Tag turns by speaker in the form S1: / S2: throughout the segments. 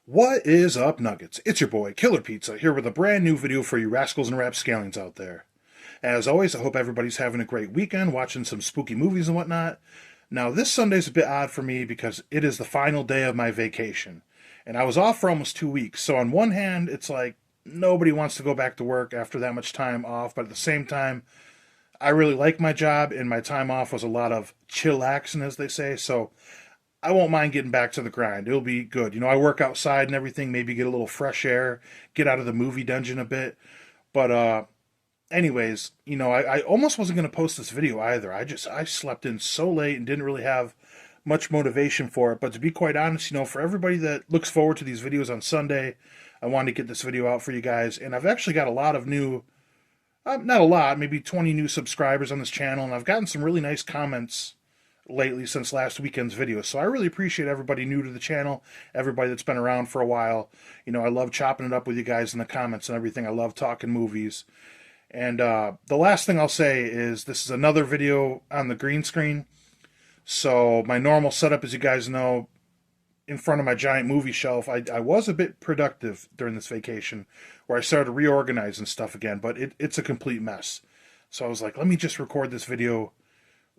S1: What is up, Nuggets? It's your boy, Killer Pizza, here with a brand new video for you rascals and rapscallions out there. As always, I hope everybody's having a great weekend, watching some spooky movies and whatnot. Now, this Sunday's a bit odd for me because it is the final day of my vacation. And I was off for almost 2 weeks, so on one hand, it's like nobody wants to go back to work after that much time off, but at the same time, I really like my job, and my time off was a lot of chillaxing, as they say, so I won't mind getting back to the grind. It'll be good. I work outside and everything, maybe get a little fresh air, get out of the movie dungeon a bit. But anyways, I almost wasn't going to post this video either. I slept in so late and didn't really have much motivation for it. But to be quite honest, for everybody that looks forward to these videos on Sunday, I wanted to get this video out for you guys. And I've actually got a lot of new, not a lot, maybe 20 new subscribers on this channel. And I've gotten some really nice comments lately since last weekend's video. So I really appreciate everybody new to the channel, everybody that's been around for a while. I love chopping it up with you guys in the comments and everything. I love talking movies. And the last thing I'll say is this is another video on the green screen. So my normal setup, as you guys know, in front of my giant movie shelf, I was a bit productive during this vacation where I started reorganizing stuff again, but it's a complete mess. So I was like, let me just record this video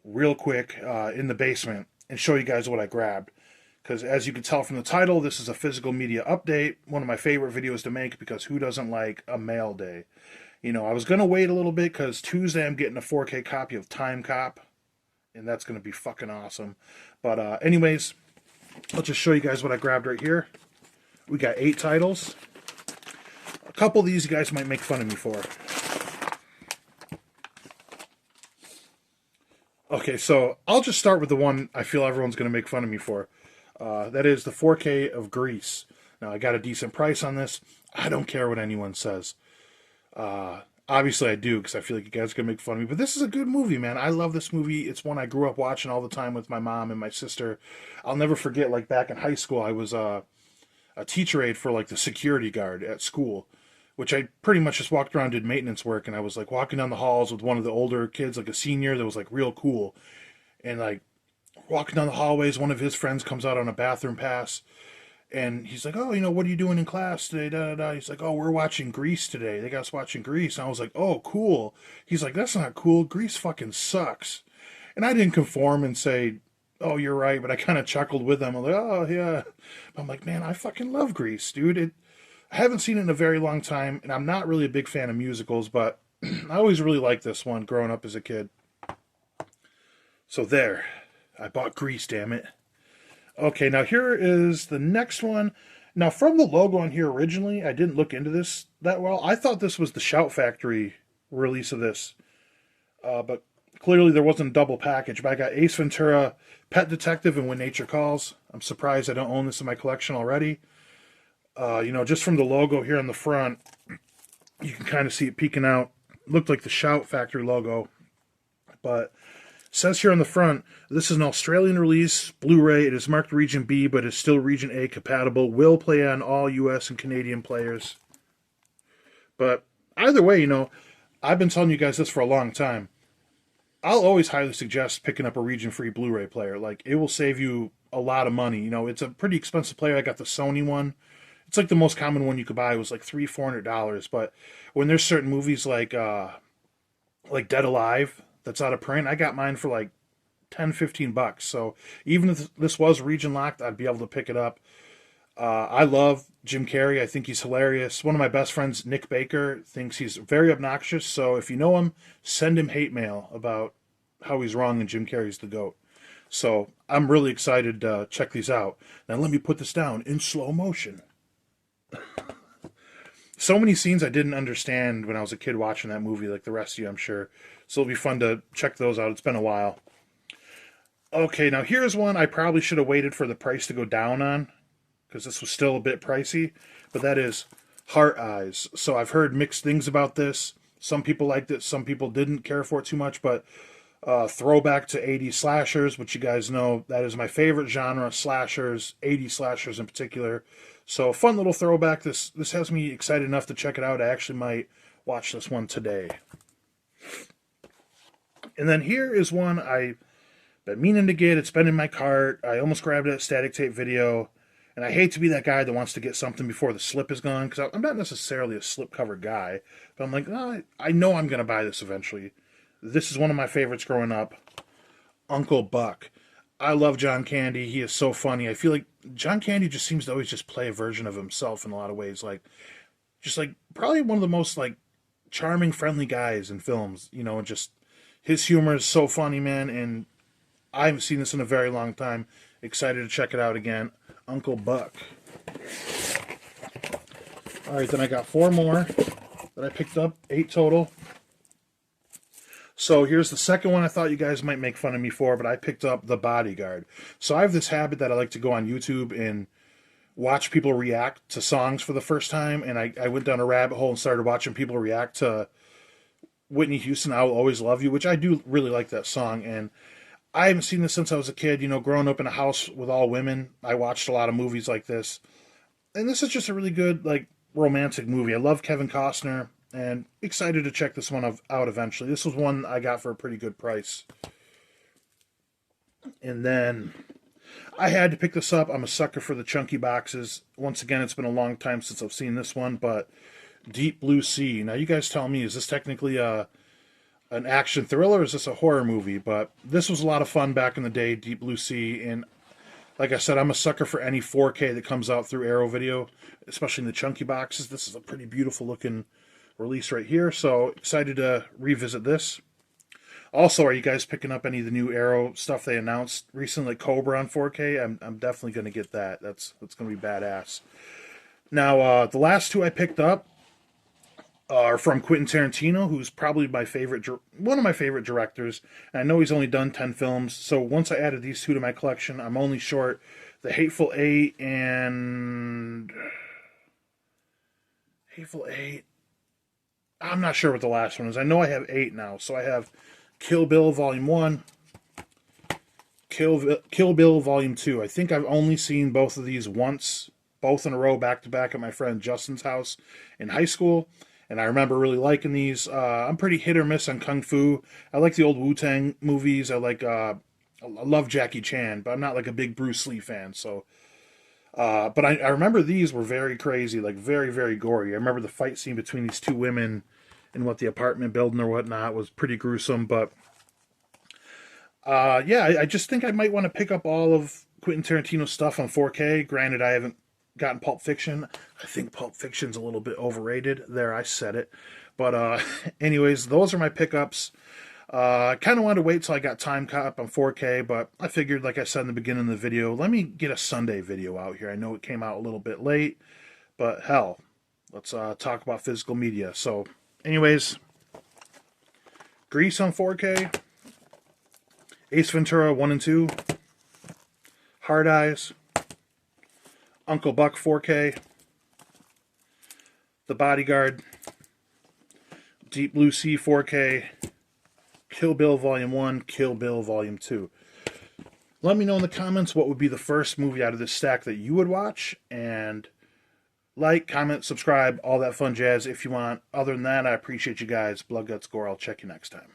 S1: real quick in the basement and show you guys what I grabbed. Because as you can tell from the title, this is a physical media update. One of my favorite videos to make because who doesn't like a mail day? I was going to wait a little bit because Tuesday I'm getting a 4K copy of Time Cop. And that's going to be fucking awesome. But anyways, I'll just show you guys what I grabbed right here. We got 8 titles. A couple of these you guys might make fun of me for. Okay, so I'll just start with the one I feel everyone's going to make fun of me for. That is the 4K of Grease. Now, I got a decent price on this. I don't care what anyone says. Obviously, I do, because I feel like you guys are going to make fun of me. But this is a good movie, man. I love this movie. It's one I grew up watching all the time with my mom and my sister. I'll never forget, like, back in high school, I was a teacher aide for, like, the security guard at school, which I pretty much just walked around, did maintenance work, and I was like walking down the halls with one of the older kids, like a senior that was like real cool. And like walking down the hallways, one of his friends comes out on a bathroom pass and he's like, "Oh, what are you doing in class today?" Da, da, da. He's like, "Oh, we're watching Grease today. They got us watching Grease." And I was like, "Oh, cool." He's like, "That's not cool. Grease fucking sucks." And I didn't conform and say, "Oh, you're right," but I kind of chuckled with them. I'm like, "Oh, yeah." I'm like, "Man, I fucking love Grease, dude. I haven't seen it in a very long time, and I'm not really a big fan of musicals, but I always really liked this one growing up as a kid." So there, I bought Grease, damn it. Okay, now here is the next one. Now, from the logo on here originally, I didn't look into this that well. I thought this was the Shout Factory release of this, but clearly there wasn't a double package. But I got Ace Ventura, Pet Detective, and When Nature Calls. I'm surprised I don't own this in my collection already. Just from the logo here on the front, you can kind of see it peeking out. Looked like the Shout Factory logo, but it says here on the front, this is an Australian release, Blu-ray. It is marked Region B, but is still Region A compatible. Will play on all US and Canadian players. But either way, I've been telling you guys this for a long time. I'll always highly suggest picking up a region-free Blu-ray player. Like, it will save you a lot of money. It's a pretty expensive player. I got the Sony one. It's like the most common one you could buy. It was like $300-$400. But when there's certain movies like Dead Alive that's out of print, I got mine for like $10-$15. So even if this was region locked, I'd be able to pick it up. I love Jim Carrey. I think he's hilarious. One of my best friends, Nick Baker, thinks he's very obnoxious. So if you know him, send him hate mail about how he's wrong and Jim Carrey's the GOAT. So I'm really excited to check these out. Now let me put this down in slow motion. So many scenes I didn't understand when I was a kid watching that movie, like the rest of you, I'm sure. So it'll be fun to check those out. It's been a while. Okay, now here's one I probably should have waited for the price to go down on, because this was still a bit pricey, but that is Heart Eyes. So I've heard mixed things about this. Some people liked it, some people didn't care for it too much, but throwback to 80s slashers, which you guys know, that is my favorite genre, slashers, 80s slashers in particular. So fun little throwback. This has me excited enough to check it out. I actually might watch this one today. And then here is one I've been meaning to get. It's been in my cart. I almost grabbed it at Static Tape Video. And I hate to be that guy that wants to get something before the slip is gone, because I'm not necessarily a slipcover guy. But I'm like, oh, I know I'm going to buy this eventually. This is one of my favorites growing up. Uncle Buck. I love John Candy. He is so funny. I feel like John Candy just seems to always just play a version of himself in a lot of ways. Like, just like probably one of the most like charming, friendly guys in films. You know, and just his humor is so funny, man. And I haven't seen this in a very long time. Excited to check it out again. Uncle Buck. All right, then I got 4 more that I picked up, 8 total. So here's the second one I thought you guys might make fun of me for, but I picked up The Bodyguard. So I have this habit that I like to go on YouTube and watch people react to songs for the first time, and I went down a rabbit hole and started watching people react to Whitney Houston, I Will Always Love You, which I do really like that song, and I haven't seen this since I was a kid. You know, growing up in a house with all women, I watched a lot of movies like this, and this is just a really good, like, romantic movie. I love Kevin Costner, and excited to check this one out eventually. This was one I got for a pretty good price. And then I had to pick this up. I'm a sucker for the chunky boxes. Once again, it's been a long time since I've seen this one, but Deep Blue Sea. Now, you guys tell me, is this technically an action thriller or is this a horror movie? But this was a lot of fun back in the day, Deep Blue Sea. And like I said, I'm a sucker for any 4K that comes out through Arrow Video, especially in the chunky boxes. This is a pretty beautiful looking release right here, so excited to revisit this. Also, are you guys picking up any of the new Arrow stuff they announced recently, like Cobra on 4K? I'm definitely going to get that. That's going to be badass. Now, the last 2 I picked up are from Quentin Tarantino, who's probably one of my favorite directors. And I know he's only done 10 films, so once I added these 2 to my collection, I'm only short The Hateful Eight and Hateful Eight. I'm not sure what the last one is. I know I have 8 now. So I have Kill Bill Volume 1, Kill Bill Volume 2. I think I've only seen both of these once, both in a row, back to back at my friend Justin's house in high school. And I remember really liking these. I'm pretty hit or miss on Kung Fu. I like the old Wu-Tang movies. I love Jackie Chan, but I'm not like a big Bruce Lee fan. So, but I remember these were very crazy, like very, very gory. I remember the fight scene between these 2 women in the apartment building or whatnot was pretty gruesome. But yeah, I just think I might want to pick up all of Quentin Tarantino's stuff on 4K. Granted, I haven't gotten Pulp Fiction. I think Pulp Fiction's a little bit overrated. There, I said it. But anyways, those are my pickups. I kind of wanted to wait till I got Time Cop on 4K, but I figured, like I said in the beginning of the video, let me get a Sunday video out here. I know it came out a little bit late, but hell, let's talk about physical media. So, anyways, Grease on 4K, Ace Ventura 1 and 2, Hard Eyes, Uncle Buck 4K, The Bodyguard, Deep Blue Sea 4K, Kill Bill Volume 1, Kill Bill Volume 2. Let me know in the comments what would be the first movie out of this stack that you would watch, and like, comment, subscribe, all that fun jazz if you want. Other than that, I appreciate you guys. Blood, Guts, Gore. I'll check you next time.